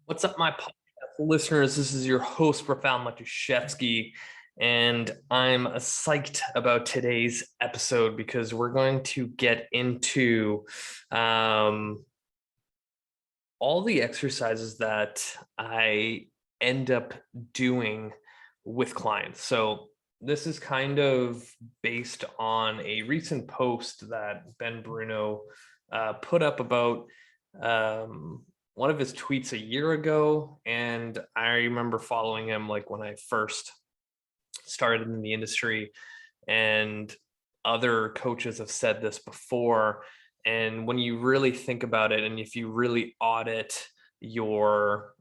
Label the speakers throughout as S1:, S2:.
S1: What's up, my podcast listeners? This is your host, Profound Matuszewski, and I'm psyched about today's episode because we're going to get into all the exercises that I end up doing with clients. So this is kind of based on a recent post that Ben Bruno put up about one of his tweets a year ago. And I remember following him like when I first started in the industry, and other coaches have said this before. And when you really think about it, and if you really audit your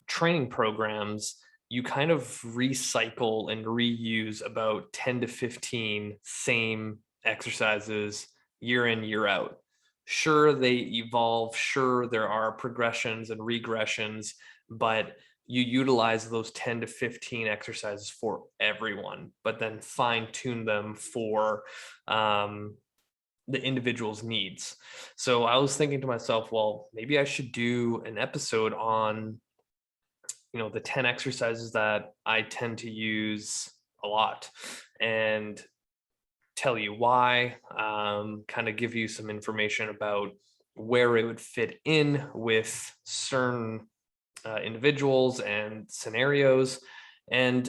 S1: training programs, you kind of recycle and reuse about 10 to 15 same exercises year in, year out. Sure, they evolve. Sure, there are progressions and regressions, but you utilize those 10 to 15 exercises for everyone, but then fine tune them for the individual's needs. So I was thinking to myself, well, maybe I should do an episode on the 10 exercises that I tend to use a lot, and tell you why, kind of give you some information about where it would fit in with certain individuals and scenarios. And,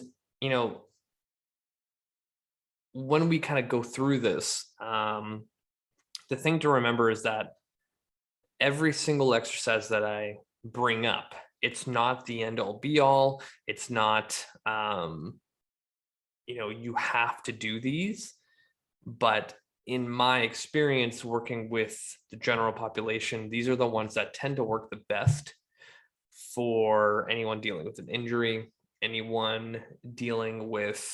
S1: when we kind of go through this, the thing to remember is that every single exercise that I bring up, it's not the end all be all. It's not, you have to do these. But in my experience working with the general population, these are the ones that tend to work the best for anyone dealing with an injury, anyone dealing with,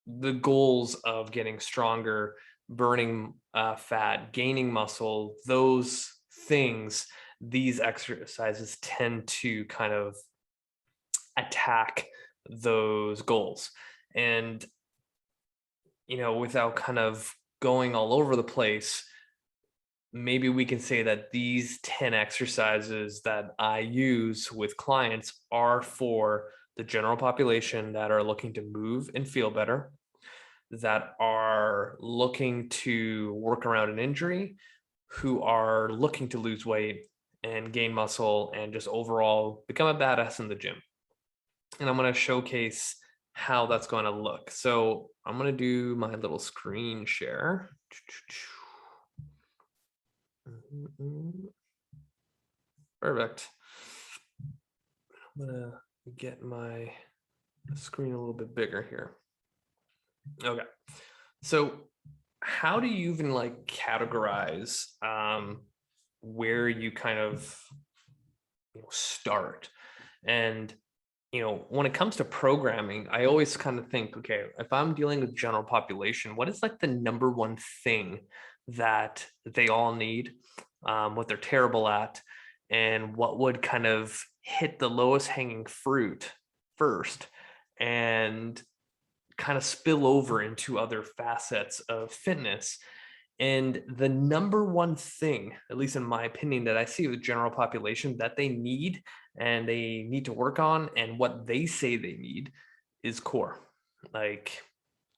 S1: the goals of getting stronger, burning fat, gaining muscle, those things. These exercises tend to kind of attack those goals. And, without kind of going all over the place, maybe we can say that these 10 exercises that I use with clients are for the general population that are looking to move and feel better, that are looking to work around an injury, who are looking to lose weight and gain muscle and just overall become a badass in the gym. And I'm going to showcase how that's going to look. So I'm going to do my little screen share. Perfect. I'm going to get my screen a little bit bigger here. Okay. So how do you even like categorize where you kind of start? And when it comes to programming, I always kind of think, okay, if I'm dealing with general population, what is like the number one thing that they all need, what they're terrible at, and what would kind of hit the lowest hanging fruit first and kind of spill over into other facets of fitness. And the number one thing, at least in my opinion, that I see with the general population that they need and they need to work on, and what they say they need, is core. Like,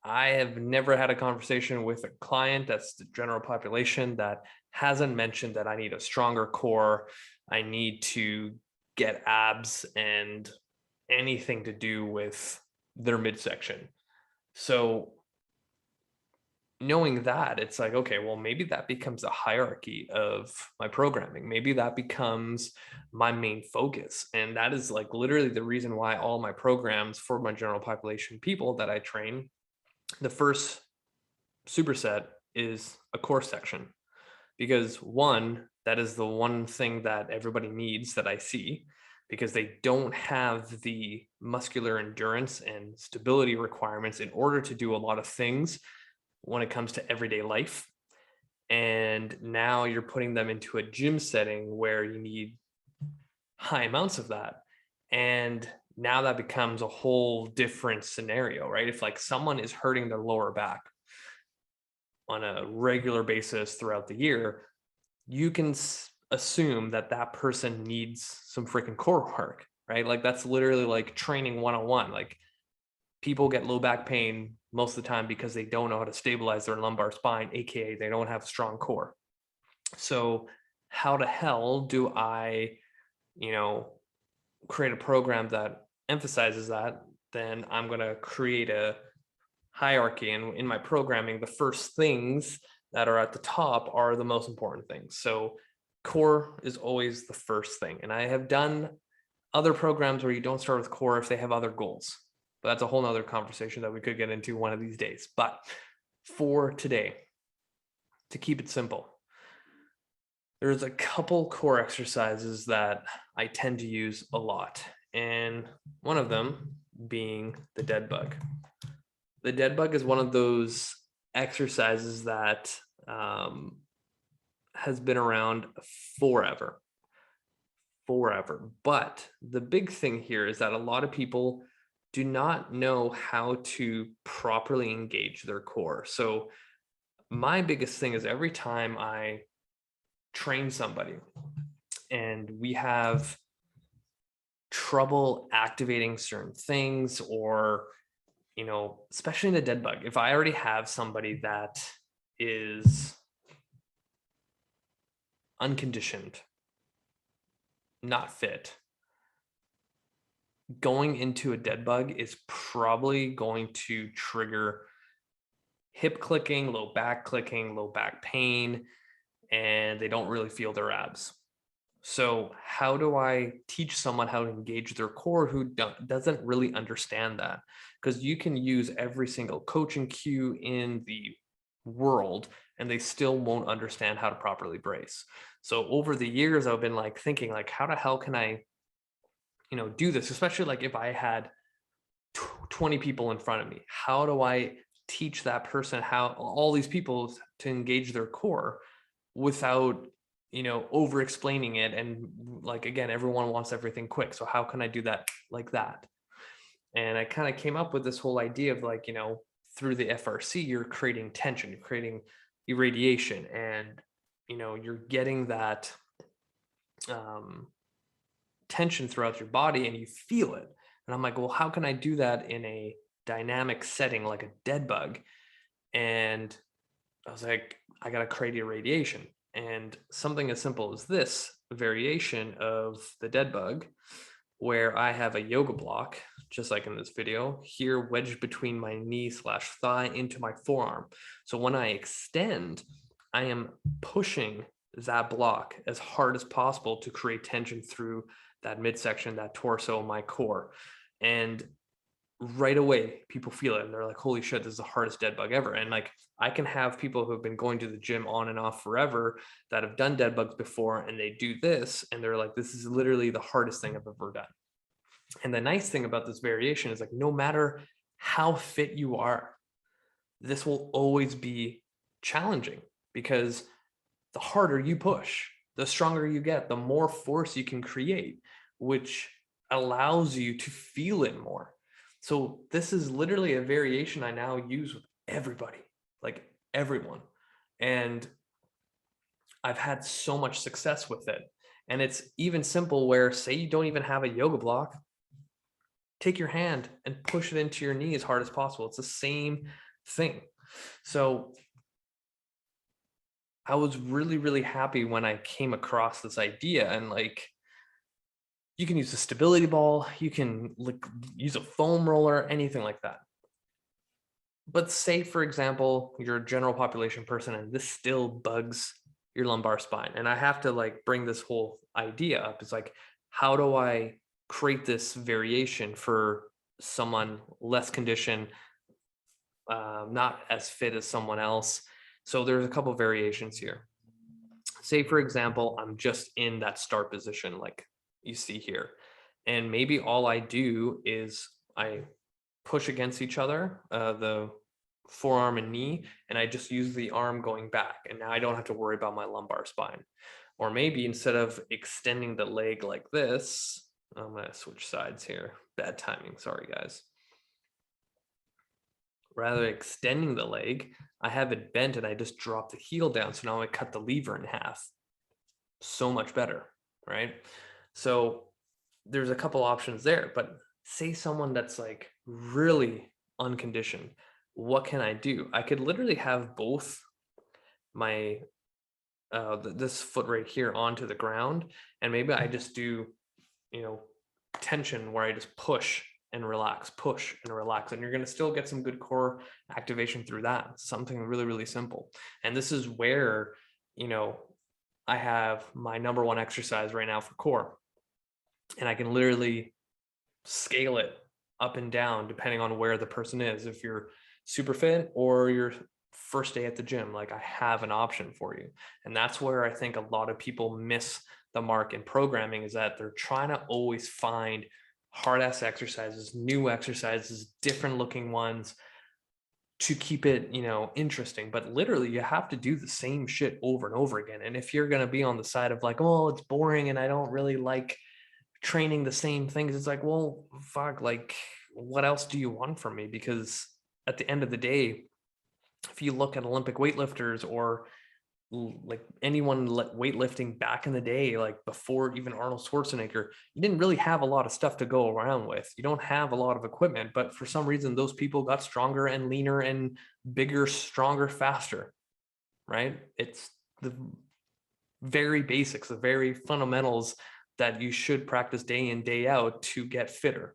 S1: I have never had a conversation with a client that's the general population that hasn't mentioned that I need a stronger core. I need to get abs and anything to do with their midsection. So knowing that, it's like, okay, well, maybe that becomes a hierarchy of my programming. Maybe that becomes my main focus. And that is like literally the reason why all my programs for my general population people that I train, the first superset is a core section. Because one, that is the one thing that everybody needs that I see, because they don't have the muscular endurance and stability requirements in order to do a lot of things when it comes to everyday life. And now you're putting them into a gym setting where you need high amounts of that. And now that becomes a whole different scenario, right? If like someone is hurting their lower back on a regular basis throughout the year, you can assume that that person needs some freaking core work, right? Like that's literally like training 101. Like people get low back pain most of the time because they don't know how to stabilize their lumbar spine, aka they don't have a strong core. So how the hell do I, you know, create a program that emphasizes that? Then I'm going to create a hierarchy, and in my programming, the first things that are at the top are the most important things. So core is always the first thing. And I have done other programs where you don't start with core if they have other goals, but that's a whole nother conversation that we could get into one of these days. But for today, to keep it simple, there's a couple core exercises that I tend to use a lot, and one of them being the dead bug. The dead bug is one of those exercises that has been around forever, forever. But the big thing here is that a lot of people do not know how to properly engage their core. So my biggest thing is every time I train somebody and we have trouble activating certain things, or especially in the dead bug, if I already have somebody that is unconditioned, not fit, going into a dead bug is probably going to trigger hip clicking, low back pain, and they don't really feel their abs. So how do I teach someone how to engage their core who doesn't really understand that? Because you can use every single coaching cue in the world and they still won't understand how to properly brace. So over the years, I've been like thinking like, how the hell can I, do this? Especially like if I had 20 people in front of me, how do I teach that person, how all these people, to engage their core without over explaining it? And like, again, everyone wants everything quick, so how can I do that like that? And I kind of came up with this whole idea of like, through the FRC, you're creating tension, you're creating irradiation, and you're getting that tension throughout your body and you feel it. And I'm like, well, how can I do that in a dynamic setting like a dead bug? And I was like, I got to create irradiation. And something as simple as this variation of the dead bug, where I have a yoga block, just like in this video, here wedged between my knee/thigh into my forearm. So when I extend, I am pushing that block as hard as possible to create tension through that midsection, that torso, my core. And right away people feel it and they're like, holy shit, this is the hardest dead bug ever. And like, I can have people who have been going to the gym on and off forever that have done dead bugs before, and they do this and they're like, this is literally the hardest thing I've ever done. And the nice thing about this variation is like, no matter how fit you are, this will always be challenging, because the harder you push, the stronger you get, the more force you can create, which allows you to feel it more. So this is literally a variation I now use with everybody, like everyone. And I've had so much success with it. And it's even simple where, say you don't even have a yoga block, take your hand and push it into your knee as hard as possible. It's the same thing. So I was really, really happy when I came across this idea, and like, you can use a stability ball, you can use a foam roller, anything like that. But say, for example, you're a general population person and this still bugs your lumbar spine. And I have to like bring this whole idea up. It's like, how do I create this variation for someone less conditioned, not as fit as someone else? So there's a couple of variations here. Say, for example, I'm just in that start position, like you see here. And maybe all I do is I push against each other, the forearm and knee, and I just use the arm going back. And now I don't have to worry about my lumbar spine. Or maybe instead of extending the leg like this, I'm going to switch sides here. Bad timing. Sorry, guys. Rather than extending the leg, I have it bent and I just drop the heel down. So now I cut the lever in half. so much better, right? So there's a couple options there, but say someone that's like really unconditioned, what can I do? I could literally have both my this foot right here onto the ground, and maybe I just do, you know, tension where I just push and relax, and you're going to still get some good core activation through that. Something really, really simple. And this is where, you know, I have my number one exercise right now for core, and I can literally scale it up and down depending on where the person is. If you're super fit or your first day at the gym, like I have an option for you. And that's where I think a lot of people miss the mark in programming, is that they're trying to always find hard ass exercises, new exercises, different looking ones to keep it, you know, interesting. But literally you have to do the same shit over and over again. And if you're going to be on the side of like, oh, it's boring and I don't really like training the same things, it's like, well, fuck, like what else do you want from me? Because at the end of the day, if you look at Olympic weightlifters or like anyone weightlifting back in the day, like before even Arnold Schwarzenegger, you didn't really have a lot of stuff to go around with. You don't have a lot of equipment, but for some reason, those people got stronger and leaner and bigger, stronger, faster, right? It's the very basics, the very fundamentals that you should practice day in, day out to get fitter.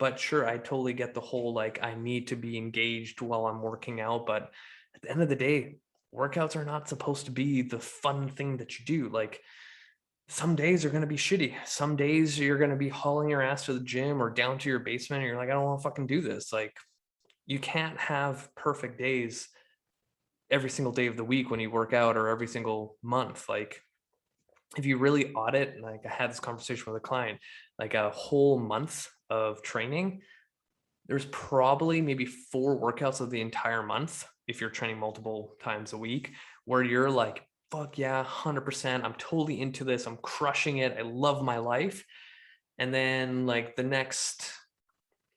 S1: But sure, I totally get the whole, like, I need to be engaged while I'm working out. But at the end of the day, workouts are not supposed to be the fun thing that you do. Like, some days are going to be shitty. Some days you're going to be hauling your ass to the gym or down to your basement, and you're like, I don't want to fucking do this. Like, you can't have perfect days every single day of the week when you work out, or every single month. Like, if you really audit, like I had this conversation with a client, like a whole month of training, there's probably maybe 4 workouts of the entire month, if you're training multiple times a week, where you're like, fuck yeah, 100%, I'm totally into this, I'm crushing it, I love my life. And then like the next,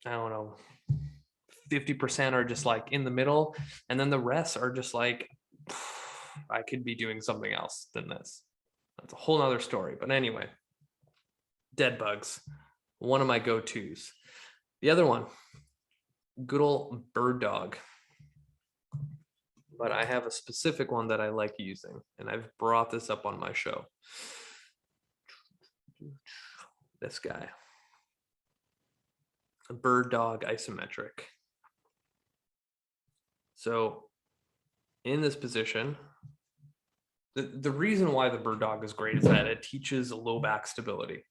S1: I don't know, 50% are just like in the middle, and then the rest are just like, I could be doing something else than this. That's a whole nother story. But anyway, dead bugs, one of my go-tos. The other one, good old bird dog. But I have a specific one that I like using, and I've brought this up on my show. This guy, a bird dog isometric. So in this position, the reason why the bird dog is great is that it teaches low back stability,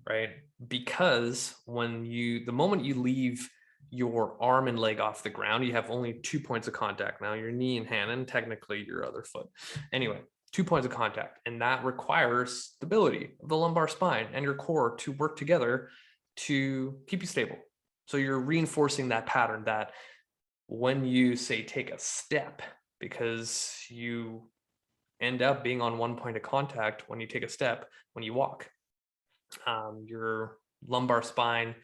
S1: right? Because the moment you leave your arm and leg off the ground, you have only 2 points of contact. Now your knee and hand, and technically your other foot. Anyway, 2 points of contact, and that requires stability of the lumbar spine and your core to work together to keep you stable. So you're reinforcing that pattern that when you say take a step, because you end up being on 1 point of contact when you take a step, when you walk, your lumbar spine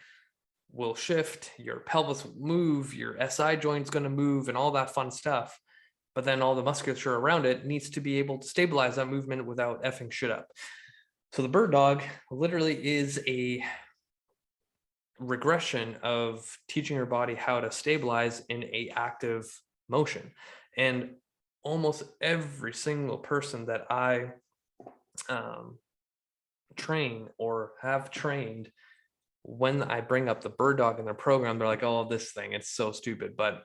S1: will shift, your pelvis will move, your SI joint's going to move, and all that fun stuff. But then all the musculature around it needs to be able to stabilize that movement without effing shit up. So the bird dog literally is a regression of teaching your body how to stabilize in a active motion. And almost every single person that I train or have trained, when I bring up the bird dog in their program, they're like, oh, this thing, it's so stupid. But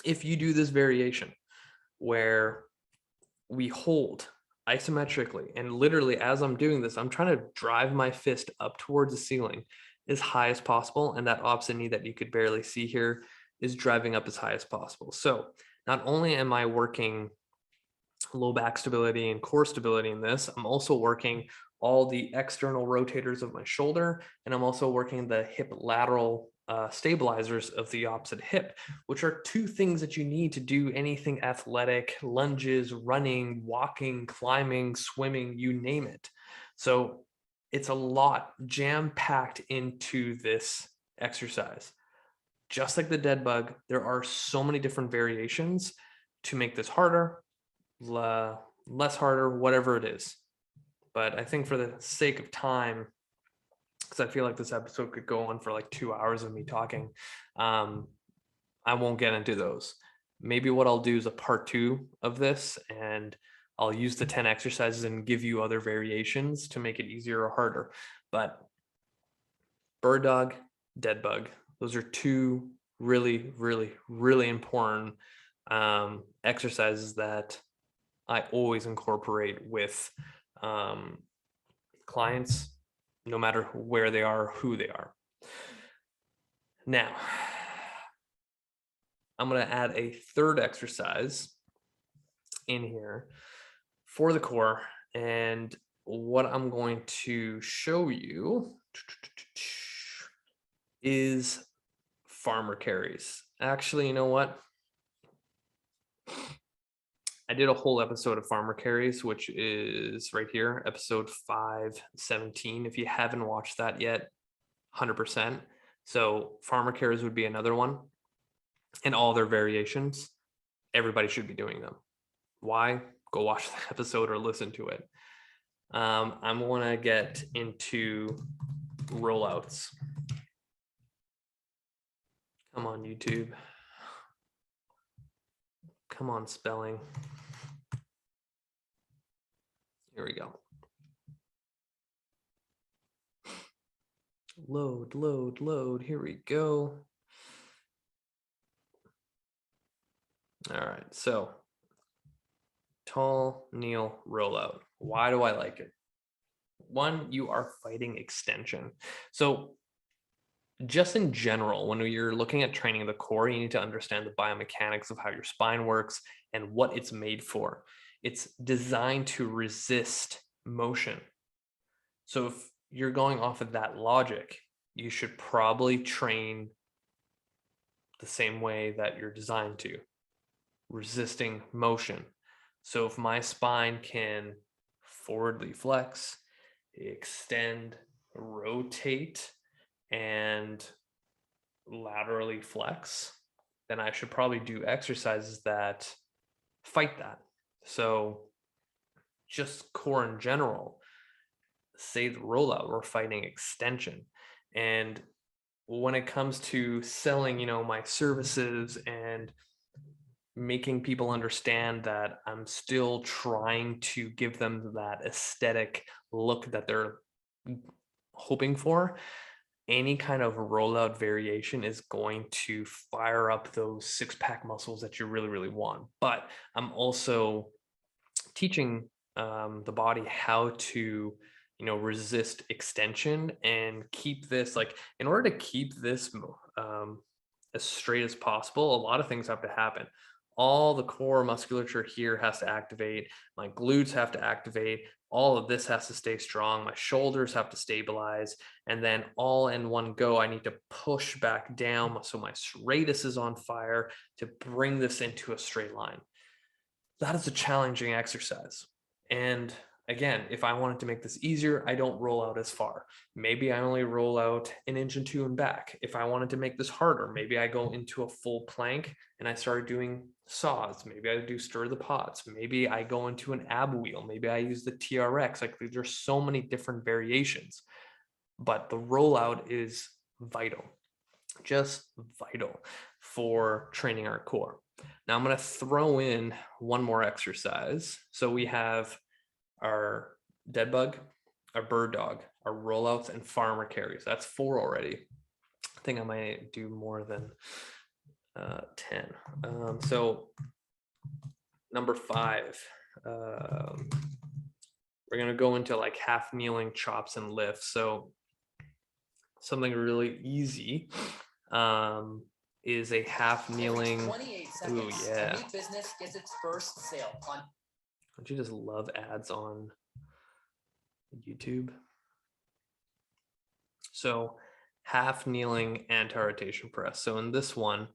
S1: if you do this variation where we hold isometrically, and literally as I'm doing this, I'm trying to drive my fist up towards the ceiling as high as possible, and that opposite knee that you could barely see here is driving up as high as possible. So not only am I working low back stability and core stability in this, I'm also working all the external rotators of my shoulder, and I'm also working the hip lateral stabilizers of the opposite hip, which are 2 things that you need to do anything athletic: lunges, running, walking, climbing, swimming, you name it. So it's a lot jam-packed into this exercise. Just like the dead bug, there are so many different variations to make this harder, less harder, whatever it is. But I think for the sake of time, because I feel like this episode could go on for like 2 hours of me talking, I won't get into those. Maybe what I'll do is a part 2 of this, and I'll use the 10 exercises and give you other variations to make it easier or harder. But bird dog, dead bug, those are 2 really, really, really important exercises that I always incorporate with clients, no matter where they are, who they are. Now, I'm going to add a third exercise in here for the core. And what I'm going to show you is farmer carries. Actually, you know what? I did a whole episode of farmer carries, which is right here, episode 517. If you haven't watched that yet, 100%. So farmer carries would be another one, and all their variations. Everybody should be doing them. Why? Go watch the episode or listen to it. I'm going to get into rollouts. Come on, YouTube. Come on, spelling. Here we go. Load, load, load. Here we go. All right, so tall, kneel, rollout. Why do I like it? One, you are fighting extension. So just in general, when you're looking at training the core, you need to understand the biomechanics of how your spine works and what it's made for. It's designed to resist motion. So if you're going off of that logic, you should probably train the same way that you're designed to, resisting motion. So if my spine can forwardly flex, extend, rotate, and laterally flex, then I should probably do exercises that fight that. So just core in general, say the rollout, we're fighting extension. And when it comes to selling, my services and making people understand that I'm still trying to give them that aesthetic look that they're hoping for, any kind of rollout variation is going to fire up those 6-pack muscles that you really, really want. But I'm also teaching the body how to, resist extension and keep this, like, in order to keep this as straight as possible, a lot of things have to happen. All the core musculature here has to activate. My glutes have to activate. All of this has to stay strong. My shoulders have to stabilize. And then all in one go, I need to push back down so my serratus is on fire to bring this into a straight line. That is a challenging exercise. And again, if I wanted to make this easier, I don't roll out as far. Maybe I only roll out 1 inch and 2 and back. If I wanted to make this harder, maybe I go into a full plank and I start doing saws. Maybe I do stir the pots. Maybe I go into an ab wheel. Maybe I use the TRX. Like, there's so many different variations, but the rollout is vital, just vital for training our core. Now I'm going to throw in one more exercise. So we have our dead bug, our bird dog, our rollouts, and farmer carries. That's 4 already. I think I might do more than 10. So number 5, we're going to go into like half kneeling chops and lifts. So something really easy is a half kneeling.
S2: 28 seconds.
S1: Ooh, yeah.
S2: New business gets its first sale on.
S1: Don't you just love ads on YouTube? So half kneeling anti-rotation press. So in this one,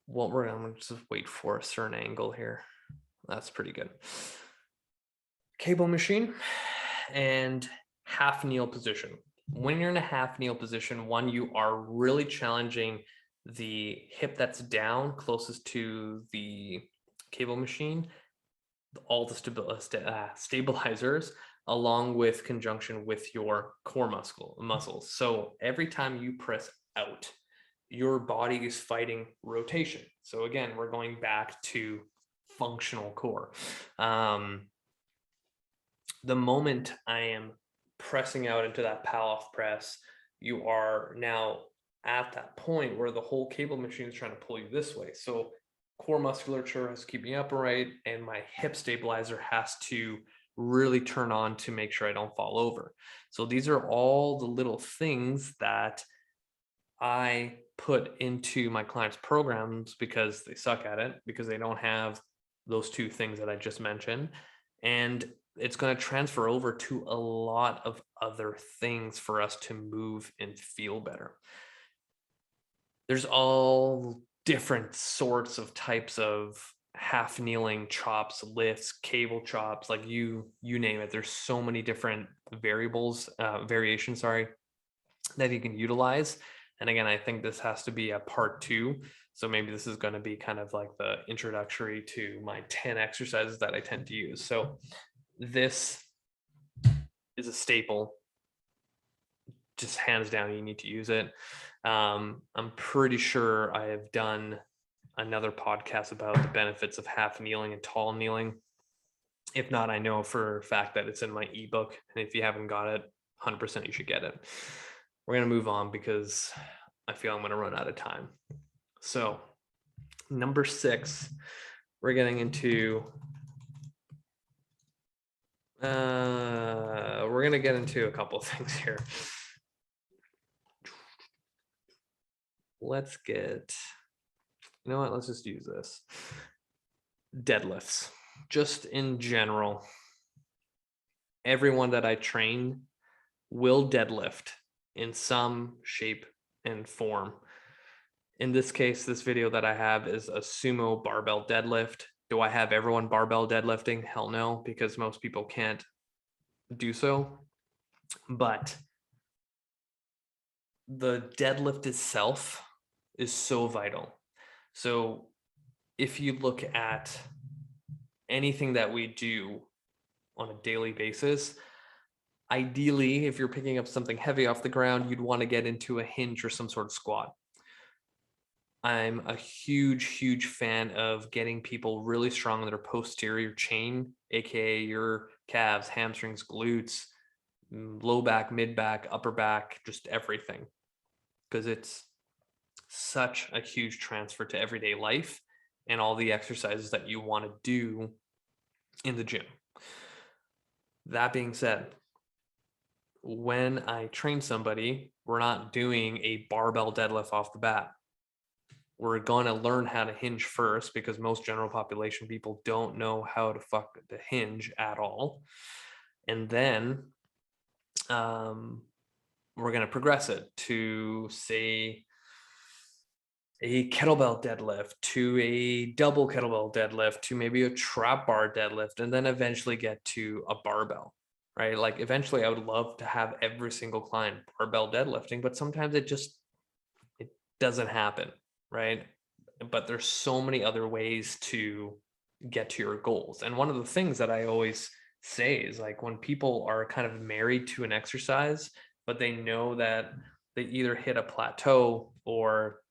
S1: I'm going to just wait for a certain angle here. That's pretty good. Cable machine and half kneel position. When you're in a half kneel position, one, you are really challenging the hip that's down closest to the cable machine, all the stabilizers, along with conjunction with your core muscles. So every time you press out, your body is fighting rotation. So again, we're going back to functional core. The moment I am pressing out into that Palloff press, you are now at that point where the whole cable machine is trying to pull you this way. So core musculature has to keep me upright, and my hip stabilizer has to really turn on to make sure I don't fall over. So these are all the little things that I put into my clients' programs because they suck at it, because they don't have those two things that I just mentioned. And it's going to transfer over to a lot of other things for us to move and feel better. There's all different sorts of types of half kneeling chops, lifts, cable chops, like you name it. There's so many different variations, that you can utilize. And again, I think this has to be a part 2. So maybe this is going to be kind of like the introductory to my 10 exercises that I tend to use. So this is a staple. Just hands down, you need to use it. I'm pretty sure I have done another podcast about the benefits of half kneeling and tall kneeling. If not, I know for a fact that it's in my ebook. And if you haven't got it, 100% you should get it. We're going to move on because I feel I'm going to run out of time. So number 6, we're getting into, we're going to get into a couple of things here. Let's get, you know what? Let's just use this. Deadlifts, just in general. Everyone that I train will deadlift in some shape and form. In this case, this video that I have is a sumo barbell deadlift. Do I have everyone barbell deadlifting? Hell no, because most people can't do so. But the deadlift itself is so vital. So if you look at anything that we do on a daily basis, ideally, if you're picking up something heavy off the ground, you'd want to get into a hinge or some sort of squat. I'm a huge fan of getting people really strong in their posterior chain, aka your calves, hamstrings, glutes, low back, mid back, upper back, just everything, because it's such a huge transfer to everyday life and all the exercises that you want to do in the gym. That being said, when I train somebody, we're not doing a barbell deadlift off the bat. We're going to learn how to hinge first, because most general population people don't know how to hinge at all. And then we're going to progress it to, say, a kettlebell deadlift, to a double kettlebell deadlift, to maybe a trap bar deadlift, and then eventually get to a barbell, right? Like eventually I would love to have every single client barbell deadlifting, but sometimes it doesn't happen, right? But there's so many other ways to get to your goals. And one of the things that I always say is, like, when people are kind of married to an exercise, but they know that they either hit a plateau, or,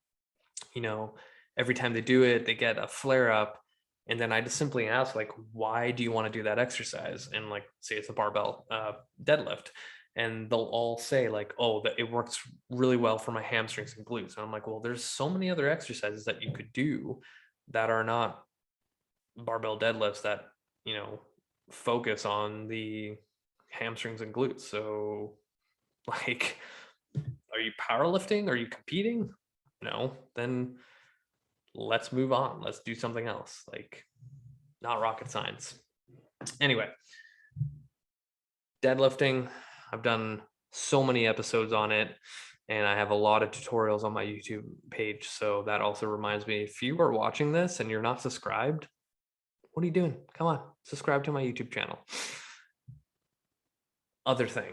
S1: every time they do it, they get a flare up. And then I just simply ask, like, why do you want to do that exercise? And, like, say it's a barbell deadlift. And they'll all say, like, oh, that it works really well for my hamstrings and glutes. And I'm like, well, there's so many other exercises that you could do that are not barbell deadlifts that, focus on the hamstrings and glutes. So, like, are you powerlifting? Are you competing? No, then let's move on. Let's do something else. Like, not rocket science. Anyway, deadlifting, I've done so many episodes on it, and I have a lot of tutorials on my YouTube page. So that also reminds me, if you are watching this and you're not subscribed, what are you doing? Come on, subscribe to my YouTube channel. Other thing,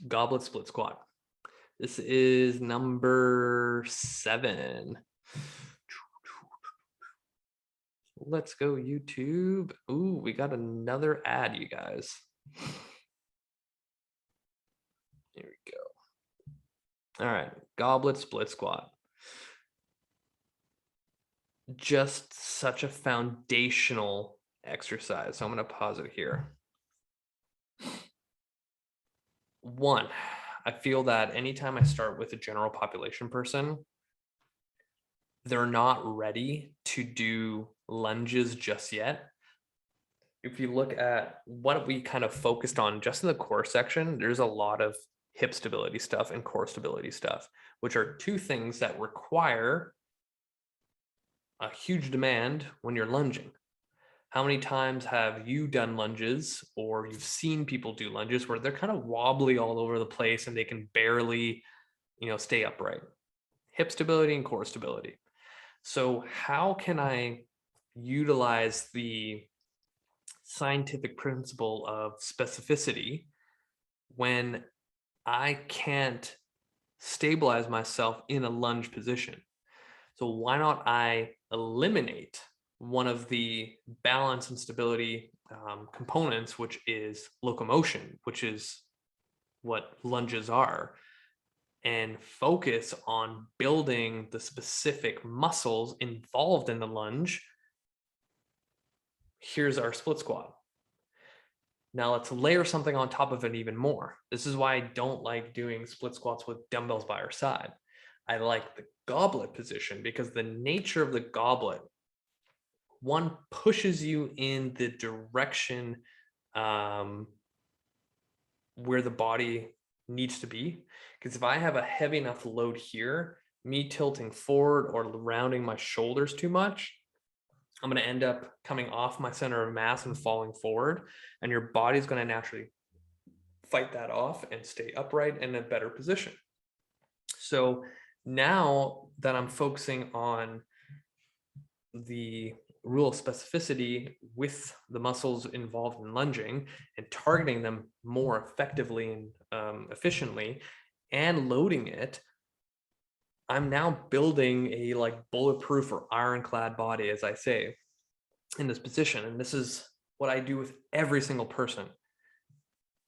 S1: goblet split squat. This is number 7. Let's go, YouTube. Ooh, we got another ad, you guys. Here we go. All right, goblet split squat. Just such a foundational exercise. So I'm going to pause it here. One, I feel that anytime I start with a general population person, they're not ready to do lunges just yet. If you look at what we kind of focused on just in the core section, there's a lot of hip stability stuff and core stability stuff, which are two things that require a huge demand when you're lunging. How many times have you done lunges or you've seen people do lunges where they're kind of wobbly all over the place and they can barely, stay upright? Hip stability and core stability. So how can I utilize the scientific principle of specificity when I can't stabilize myself in a lunge position? So why not I eliminate one of the balance and stability components, which is locomotion, which is what lunges are, and focus on building the specific muscles involved in the lunge. Here's our split squat. Now let's layer something on top of it even more. This is why I don't like doing split squats with dumbbells by our side. I like the goblet position because the nature of the goblet, one, pushes you in the direction where the body needs to be. Because if I have a heavy enough load here, me tilting forward or rounding my shoulders too much, I'm going to end up coming off my center of mass and falling forward. And your body's going to naturally fight that off and stay upright in a better position. So now that I'm focusing on the rule of specificity with the muscles involved in lunging and targeting them more effectively and efficiently and loading it, I'm now building a bulletproof or ironclad body, as I say, in this position. And this is what I do with every single person.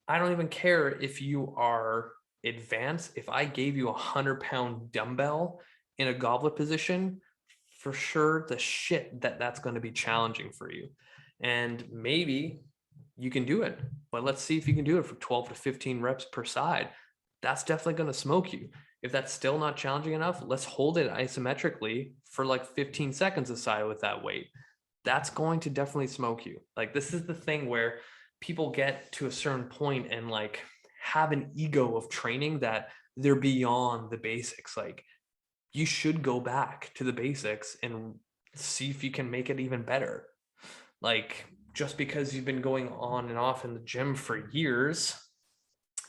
S1: I don't even care if you are advanced. If I gave you 100-pound dumbbell in a goblet position, for sure the shit that's going to be challenging for you. And maybe you can do it, but let's see if you can do it for 12 to 15 reps per side. That's definitely going to smoke you. If that's still not challenging enough, let's hold it isometrically for 15 seconds a side with that weight. That's going to definitely smoke you. This is the thing where people get to a certain point and have an ego of training that they're beyond the basics. You should go back to the basics and see if you can make it even better. Just because you've been going on and off in the gym for years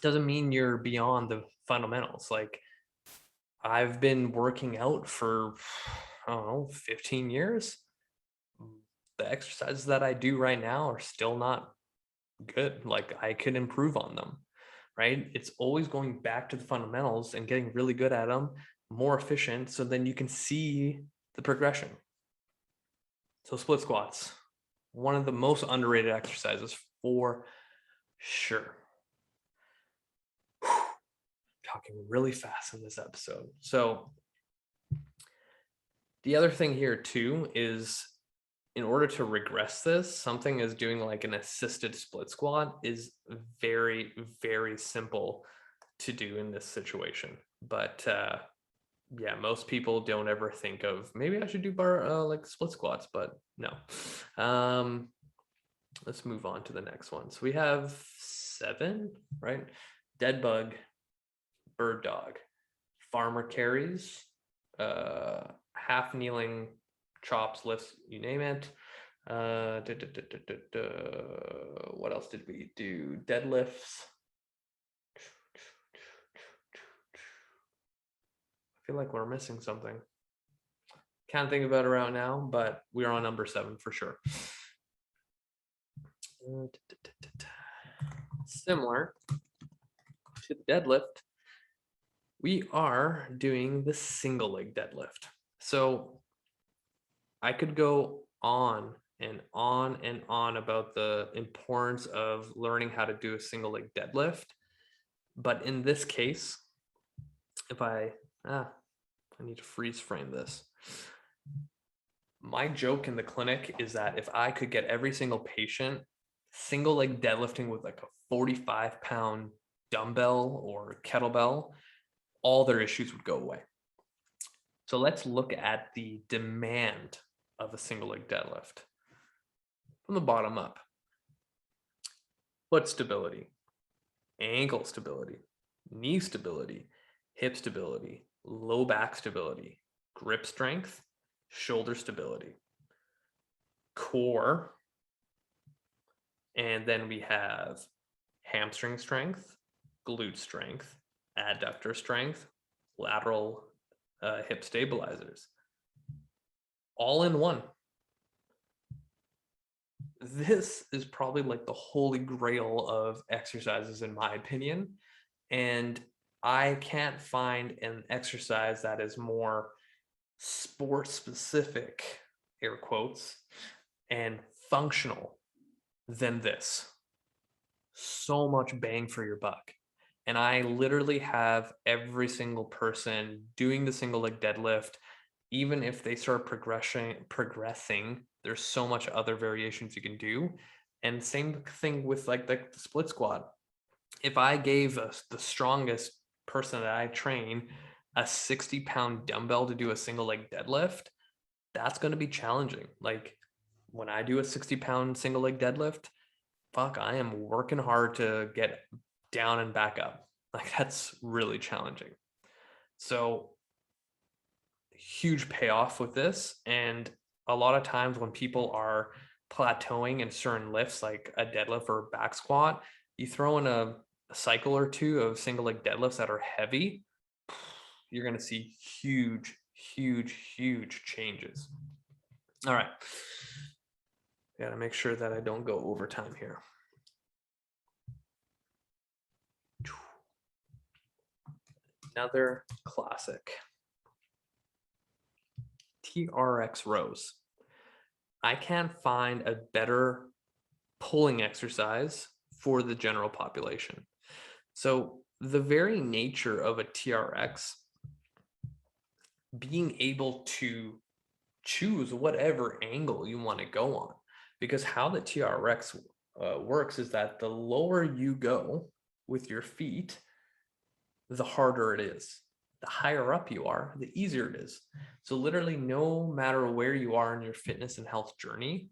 S1: doesn't mean you're beyond the fundamentals. I've been working out for, I don't know, 15 years. The exercises that I do right now are still not good. I could improve on them, right? It's always going back to the fundamentals and getting really good at them, more efficient, so then you can see the progression. So split squats, one of the most underrated exercises for sure. Talking really fast in this episode. So the other thing here too is, in order to regress this, something as doing an assisted split squat is very, very simple to do in this situation. But yeah, most people don't ever think of, maybe I should do split squats, but no. Let's move on to the next one. So we have 7, right? Dead bug, bird dog, farmer carries, half kneeling, chops, lifts, you name it. What else did we do? Deadlifts. I feel like we're missing something. Can't think about it right now, but we are on number 7 for sure. Similar to the deadlift, we are doing the single leg deadlift. So I could go on and on about the importance of learning how to do a single leg deadlift. But in this case, if I need to freeze frame this. My joke in the clinic is that if I could get every single patient single leg deadlifting with like a 45-pound dumbbell or kettlebell, all their issues would go away. So let's look at the demand of a single leg deadlift from the bottom up. Foot stability, ankle stability, knee stability, hip stability, low back stability, grip strength, shoulder stability, core, and then we have hamstring strength, glute strength, adductor strength, lateral hip stabilizers, all in one. This is probably like the holy grail of exercises, in my opinion. And I can't find an exercise that is more sport specific, air quotes, and functional than this. So much bang for your buck. And I literally have every single person doing the single leg deadlift. Even if they start progressing, there's so much other variations you can do. And same thing with like the split squat. If I gave the strongest person that I train a 60-pound dumbbell to do a single leg deadlift, that's going to be challenging. Like when I do a 60-pound single leg deadlift, fuck, I am working hard to get down and back up. Like that's really challenging. So huge payoff with this. And a lot of times when people are plateauing in certain lifts, like a deadlift or a back squat, you throw in a cycle or two of single leg deadlifts that are heavy, you're going to see huge, huge, huge changes. All right. Got to make sure that I don't go overtime here. Another classic. TRX rows. I can't find a better pulling exercise for the general population. So the very nature of a TRX, being able to choose whatever angle you want to go on, because how the TRX works is that the lower you go with your feet, the harder it is. The higher up you are, the easier it is. So literally no matter where you are in your fitness and health journey,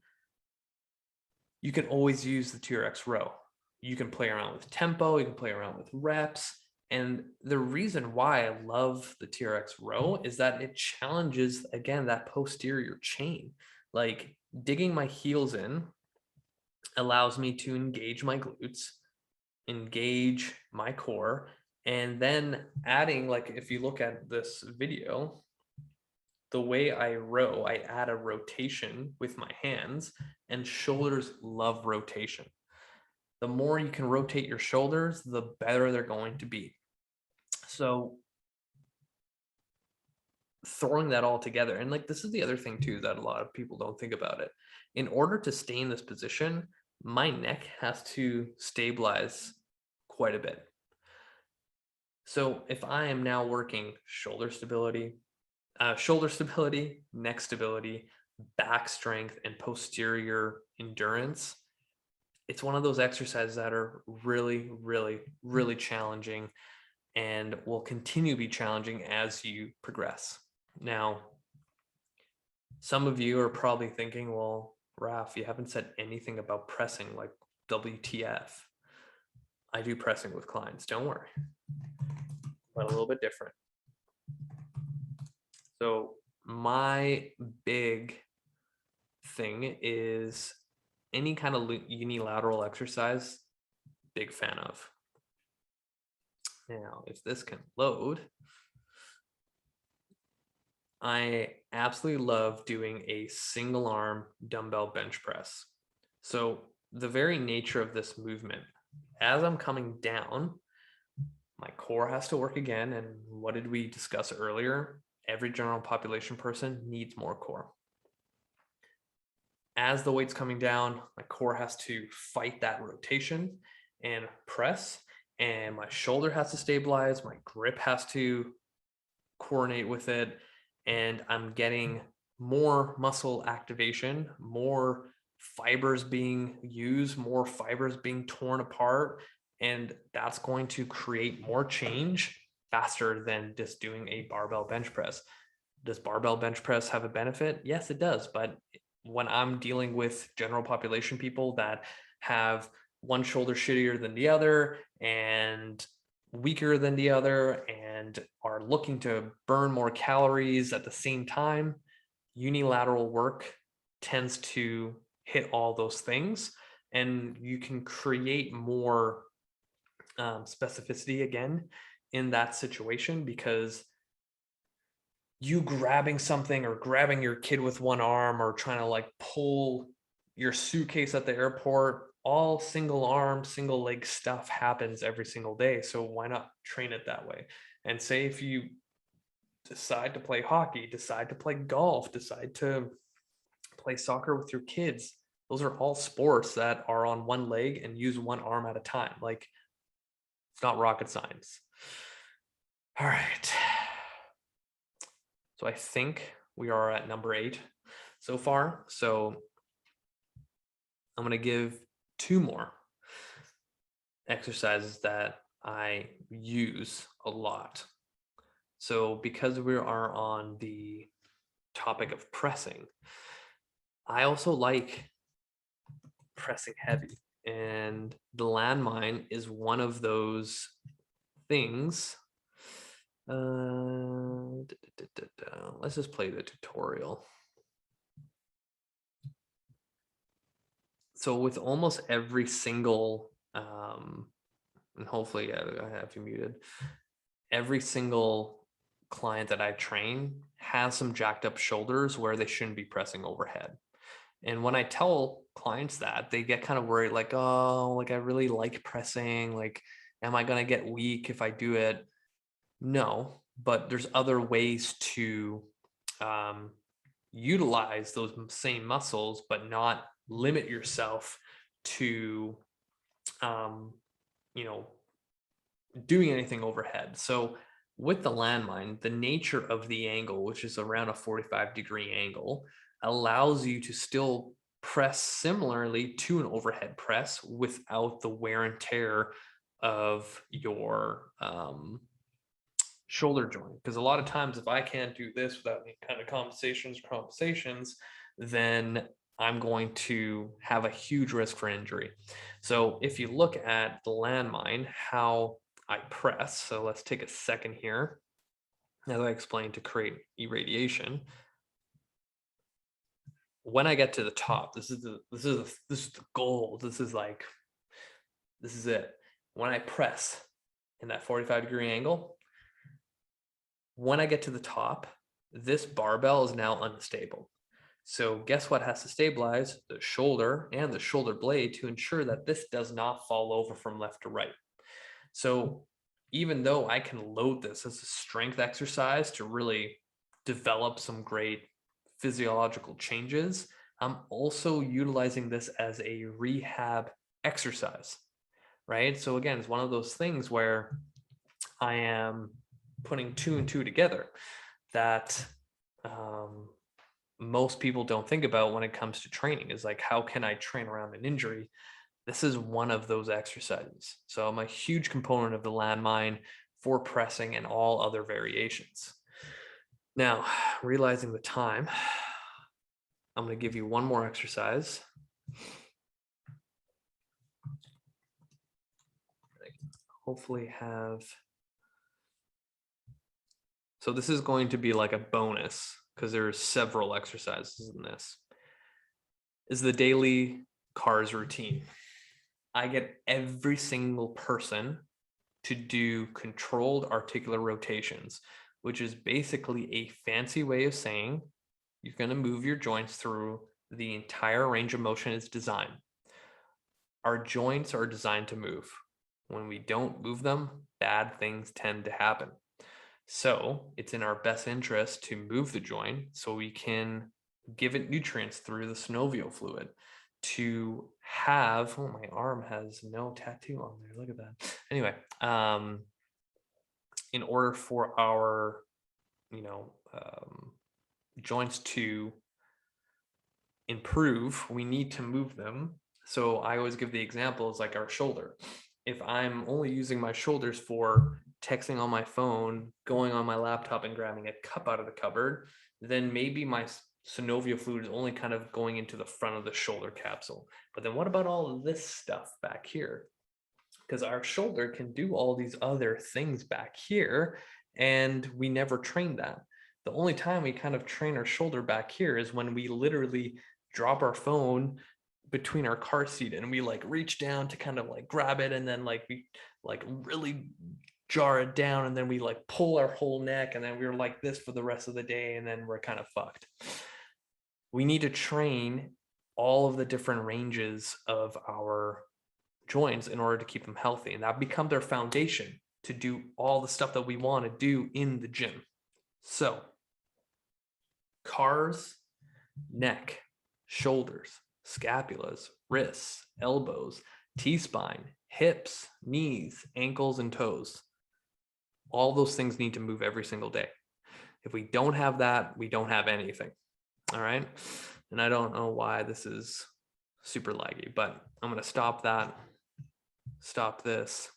S1: you can always use the TRX row. You can play around with tempo, you can play around with reps. And the reason why I love the TRX row is that it challenges, again, that posterior chain. Like digging my heels in allows me to engage my glutes, engage my core, and then adding, like if you look at this video, the way I row, I add a rotation with my hands, and shoulders love rotation. The more you can rotate your shoulders, the better they're going to be. So throwing that all together, and like this is the other thing too that a lot of people don't think about it. In order to stay in this position, my neck has to stabilize quite a bit. So if I am now working shoulder stability, neck stability, back strength, and posterior endurance, it's one of those exercises that are really, really, really challenging and will continue to be challenging as you progress. Now, some of you are probably thinking, well, Raf, you haven't said anything about pressing, like WTF. I do pressing with clients, don't worry, but a little bit different. So my big thing is any kind of unilateral exercise, big fan of. Now, if this can load, I absolutely love doing a single arm dumbbell bench press. So the very nature of this movement, as I'm coming down, my core has to work again. And what did we discuss earlier? Every general population person needs more core. as the weight's coming down, my core has to fight that rotation and press, and my shoulder has to stabilize, my grip has to coordinate with it, and I'm getting more muscle activation, more fibers being used, more fibers being torn apart, and that's going to create more change faster than just doing a barbell bench press. Does barbell bench press have a benefit? Yes, it does. But when I'm dealing with general population people that have one shoulder shittier than the other and weaker than the other and are looking to burn more calories at the same time, unilateral work tends to hit all those things, and you can create more specificity again in that situation, because you grabbing something or grabbing your kid with one arm or trying to like pull your suitcase at the airport, all single arm, single leg stuff happens every single day. So why not train it that way? And say if you decide to play hockey, decide to play golf, decide to play soccer with your kids, those are all sports that are on one leg and use one arm at a time. Like, it's not rocket science. All right. So I think we are at number 8 so far. So I'm going to give 2 more exercises that I use a lot. So because we are on the topic of pressing, I also like pressing heavy. And the landmine is one of those things. Let's just play the tutorial. So with almost every single, and hopefully I have you muted, every single client that I train has some jacked up shoulders where they shouldn't be pressing overhead. And when I tell clients that, they get kind of worried, like, oh, like I really like pressing, like, am I going to get weak if I do it? No, but there's other ways to utilize those same muscles, but not limit yourself to, you know, doing anything overhead. So with the landmine, the nature of the angle, which is around a 45-degree angle, allows you to still press similarly to an overhead press without the wear and tear of your shoulder joint. Because a lot of times, if I can't do this without any kind of compensations, then I'm going to have a huge risk for injury. So if you look at the landmine, how I press, so let's take a second here, as I explained, to create irradiation. When I get to the top, this is the goal. This is it. When I press in that 45-degree angle, when I get to the top, this barbell is now unstable. So guess what has to stabilize? The shoulder and the shoulder blade, to ensure that this does not fall over from left to right. So even though I can load this as a strength exercise to really develop some great physiological changes, I'm also utilizing this as a rehab exercise, right? So again, it's one of those things where I am putting 2 and 2 together that most people don't think about when it comes to training. Is like, how can I train around an injury? This is one of those exercises. So I'm a huge component of the landmine for pressing and all other variations. Now, realizing the time, I'm going to give you one more exercise. Hopefully have. So this is going to be like a bonus because there are several exercises in this. Is the daily CARS routine. I get every single person to do controlled articular rotations, which is basically a fancy way of saying you're going to move your joints through the entire range of motion it's designed. Our joints are designed to move. When we don't move them, bad things tend to happen. So it's in our best interest to move the joint so we can give it nutrients through the synovial fluid, to have, oh, my arm has no tattoo on there. Look at that. Anyway, in order for our, joints to improve, we need to move them. So I always give the examples like our shoulder. If I'm only using my shoulders for texting on my phone, going on my laptop and grabbing a cup out of the cupboard, then maybe my synovial fluid is only kind of going into the front of the shoulder capsule. But then what about all of this stuff back here? Because our shoulder can do all these other things back here, and we never train that. The only time we kind of train our shoulder back here is when we literally drop our phone between our car seat and we like reach down to kind of like grab it, and then like we like really jar it down, and then we like pull our whole neck, and then we're like this for the rest of the day, and then we're kind of fucked. We need to train all of the different ranges of our joints in order to keep them healthy, and that become their foundation to do all the stuff that we want to do in the gym. So CARS, neck, shoulders, scapulas, wrists, elbows, T-spine, hips, knees, ankles, and toes. All those things need to move every single day. If we don't have that, we don't have anything. All right. And I don't know why this is super laggy, but I'm going to stop that, stop this,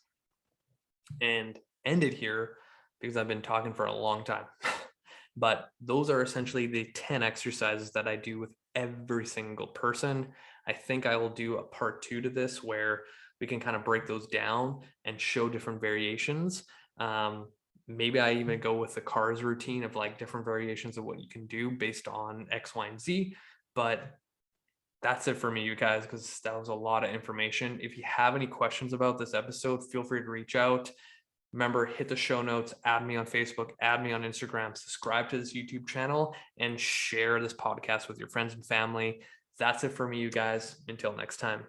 S1: and end it here because I've been talking for a long time. But those are essentially the 10 exercises that I do with every single person. I think I will do a part 2 to this where we can kind of break those down and show different variations. Maybe I even go with the CARS routine of like different variations of what you can do based on X, Y, and Z. But that's it for me, you guys, because that was a lot of information. If you have any questions about this episode, feel free to reach out. Remember, hit the show notes, add me on Facebook, add me on Instagram, subscribe to this YouTube channel, and share this podcast with your friends and family. That's it for me, you guys. Until next time.